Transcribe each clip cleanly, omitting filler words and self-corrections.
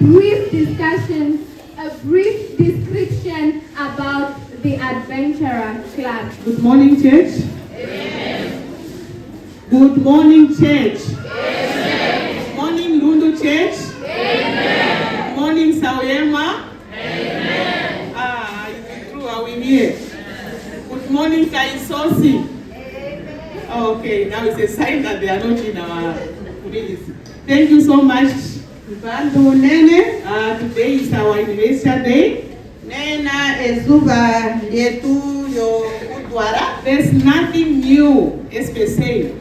Brief discussion, a brief description about the Adventurer Club. Good morning, church. Amen. Good morning, church. Amen. Good morning, Lundu Church. Amen. Good morning, Sauyema. Amen. It's true, are we here? Good morning, Kaisosi. Okay, now it's a sign that they are not in our community. Thank you so much. Today is our anniversary day. There's nothing new, especially.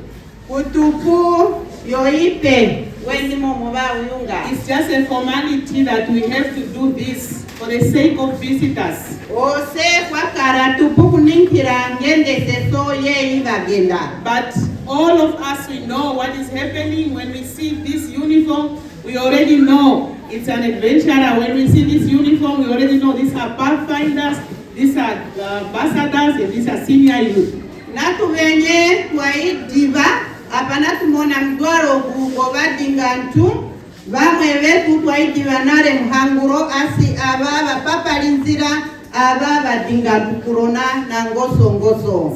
It's just a formality that we have to do this for the sake of visitors. But all of us, we know what is happening when we see this uniform. We already know it's an adventurer. When we see this uniform, we already know these are pathfinders, these are ambassadors, and these are senior youth.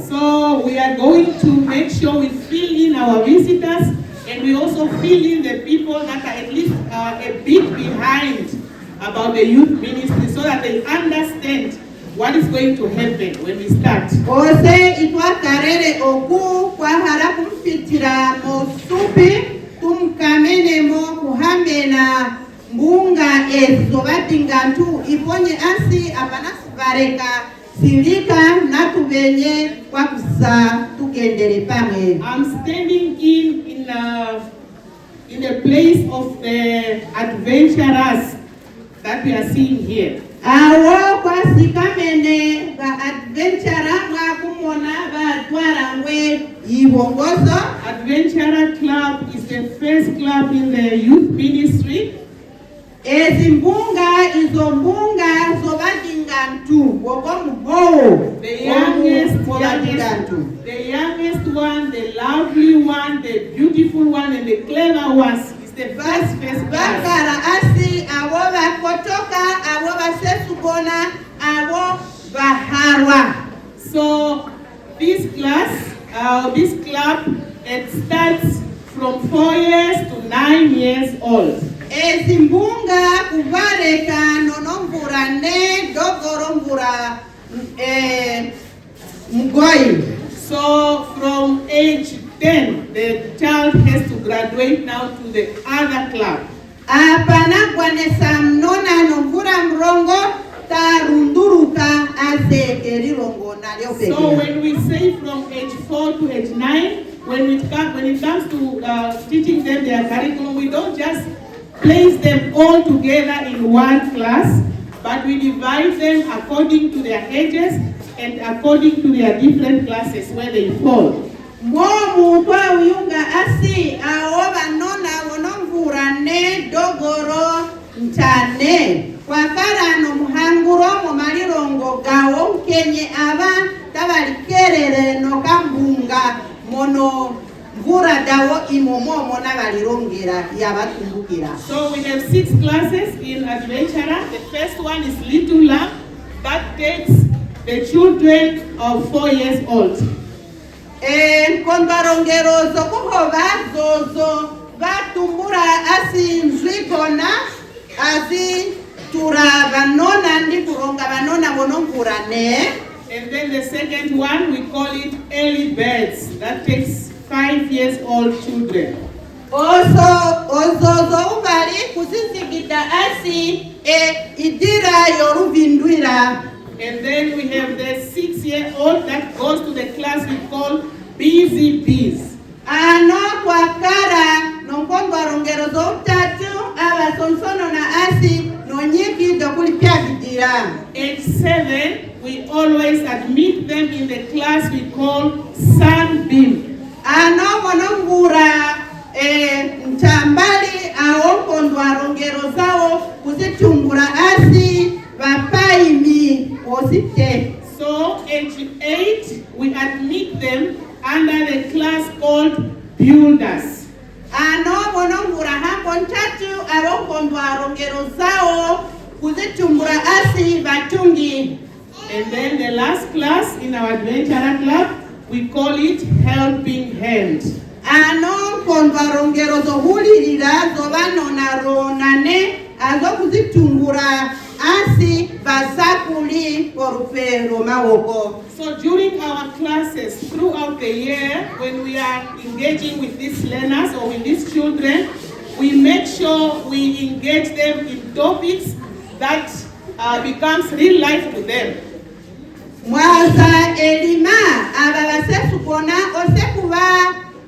So we are going to make sure we fill in our visitors, and we also fill in the people that are at least a bit behind about the youth ministry so that they understand what is going to happen when we start. I'm standing in the place of the adventurers that we are seeing here. Adventurer Club is the first club in the youth ministry. The youngest one, the lovely one, the beautiful one, and the clever ones is the first class. So this club, it starts from 4 years to 9 years old. So from age 10, the child has to graduate now to the other club. So when we say from age 4 to age 9, when it comes to teaching them their curriculum, we don't just place them all together in one class, but we divide them according to their ages and according to their different classes where they fall. So we have 6 classes in Adventurer. The first one is Little Lamb, that takes the children of 4 years old. And then the second one, we call it Early Birds, that takes 5 years old children. And then we have the 6-year-old that goes to the class we call Busy Bees. Age 7, we always admit them in the class we call Sunbeam. So age 8, we admit them under the class called Builders. Ano bonongura hapo pontatu abokondwa rongero zao kuzitumbura asi batungi. And then the last class in our Adventurer Club, we call it Helping Hand. Ano kondwa rongero zohulirira zovanona ronane azo kuzitumbura asi basakuli porupero mawoko. So during our classes throughout the year, when we are engaging with these learners or with these children, we make sure we engage them in topics that becomes real life to them. Mwaza elima ababasesukona osekuba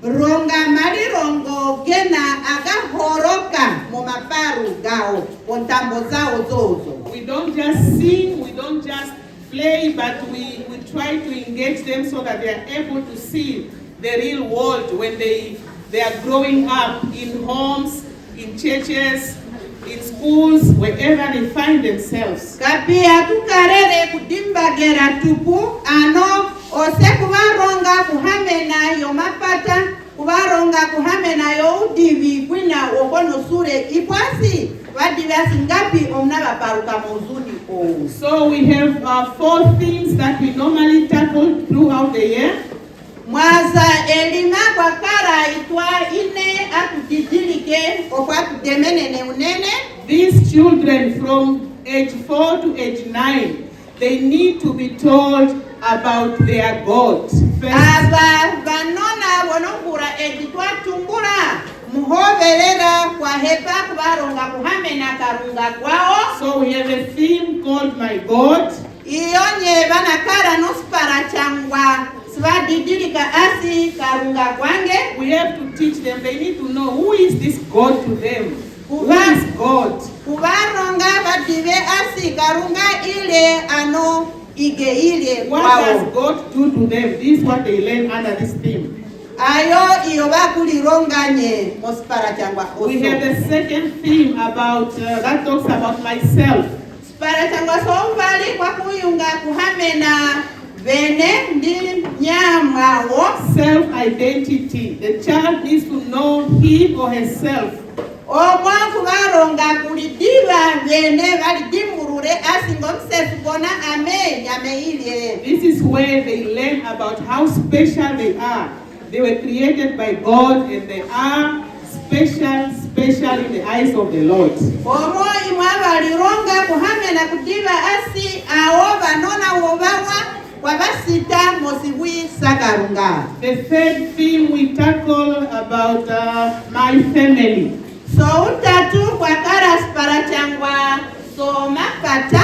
ronga marirongo gena agahoroka mu maparu gao ontambo zao zozo. We don't just sing, we don't just play, but we try to engage them so that they are able to see the real world when they are growing up in homes, in churches, in schools, wherever they find themselves. Kapia tukarere kudimbagera tupu ano osekubaronga kuhamena yo mapata kubaronga kuhamena yo udivi kwina wokono sure ipwasi wadivasi ngapi omnaba paruka mozuni o. So we have 4 things that we normally tackle throughout the year. Mwaza elima kwa kara itwa ine atutijilike okwa tutemenene unene. These children from age 4 to age 9, they need to be told about their God. Aba banona wonongura editwa tumbura muhoberera kwa hepa kubaronga kuhamena karunga kwao. So we have a theme called My God. Iyonye banakara nospara changwa svadidilika asi karunga kwange. We have to teach them, they need to know who is this God to them. Who is God? Kubaronga badive asi karunga ile ano ige ile What kwao. does God do to them? This is what they learn under this theme. Ayo iyo bakulironganye mospara changwa oso. We have the second theme about that talks about myself. Spara changwa sombali kwa kuyunga kuhamena bene ndi nyamwawo. Self-identity. The child needs to know him or herself. Omwa kubaronga kulidiva bene balidimurure asingomsefu bona ame nyameile. This is where they learn about how special they are. They were created by God and they are special in the eyes of the Lord. Omwo imwa balironga kuhamena kudiva asi awo banona wobawa wabasita mosibwi sakarunga. The third theme we tackle about my family. So utatu kwa karas parachangwa so makata.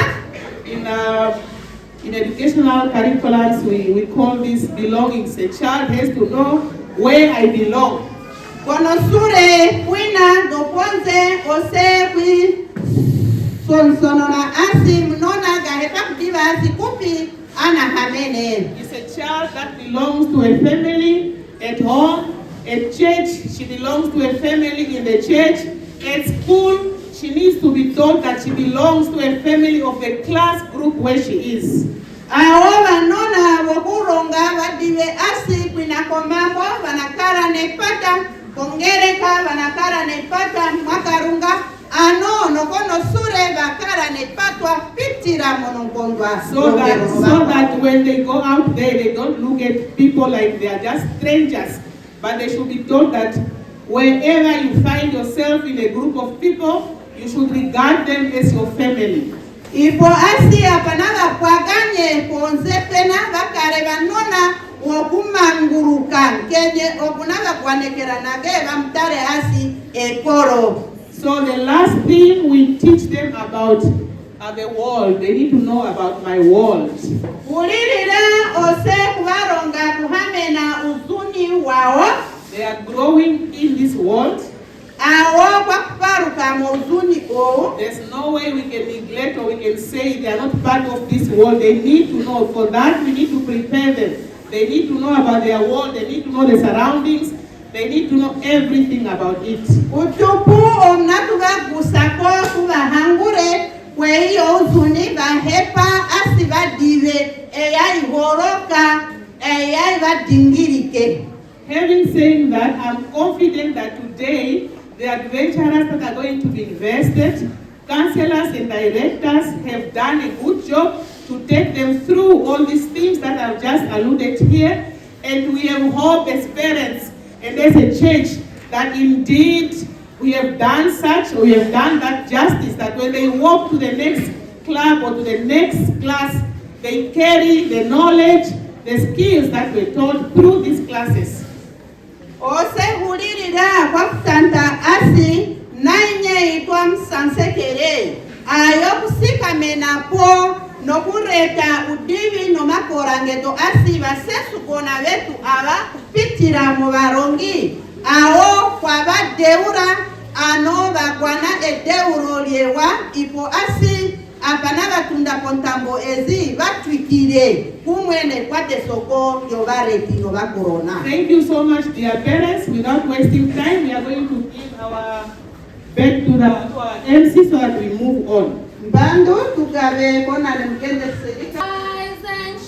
In educational curriculums, we call this belongings. A child has to know where I belong. Konosure kwina doponze ose kwi sonsonona asi mnona gahepa kudiva asi kupi ana hamene. It's a child that belongs to a family at home. At church, she belongs to a family in the church. At school, she needs to be told that she belongs to a family of the class group where she is. Awo banona wokuronga badive asi kwina komambo banakara nepata kongereka banakara nepata makarunga ano nokono sure bakara nepatwa pitira monongondwa. So that when they go out there, they don't look at people like they are just strangers. But they should be told that wherever you find yourself in a group of people, you should regard them as your family. Ipo asi apanaba kwaganye ponze pena bakare banona wokumanguruka kenye okunaba kwanekera nage bamtare asi ekoro. So the last thing we teach them about the world. They need to know about my world. Ulirira ose kubaronga kuhamena uzuni wao. They are growing in this world. Awo kwakuparuka mu uzuni o. There's no way we can neglect or we can say they are not part of this world. They need to know. For that, we need to prepare them. They need to know about their world. They need to know the surroundings. They need to know everything about it. Utupu omnatuba gusako kubahangure kweyo uzuni bahepa asibadive eyai horoka eyai badingirike. Having said that, I'm confident that today the adventurers that are going to be invested. Counselors and directors have done a good job to take them through all these things that I've just alluded here. And we have hope as parents and as a church that indeed we have done such, we have done that justice, that when they walk to the next club or to the next class, they carry the knowledge, the skills that were taught through these classes. Osehulirira kwa kutanta asi nainye itwa msansekere ayo kusika menapo nokureta udivi nomakorangeto asi basesukona betu aba kupitira mu barongi awo kwa badeura ano bagwana edeuro lyewa ipo asi apana batunda kontambo ezi batwikire kumwene kwate soko yobareti no bakorona. Thank you so much, dear parents. Without wasting time, we are going to give our back to our MC so that we move on. Bando tukabe kona nemkende serika. Rise and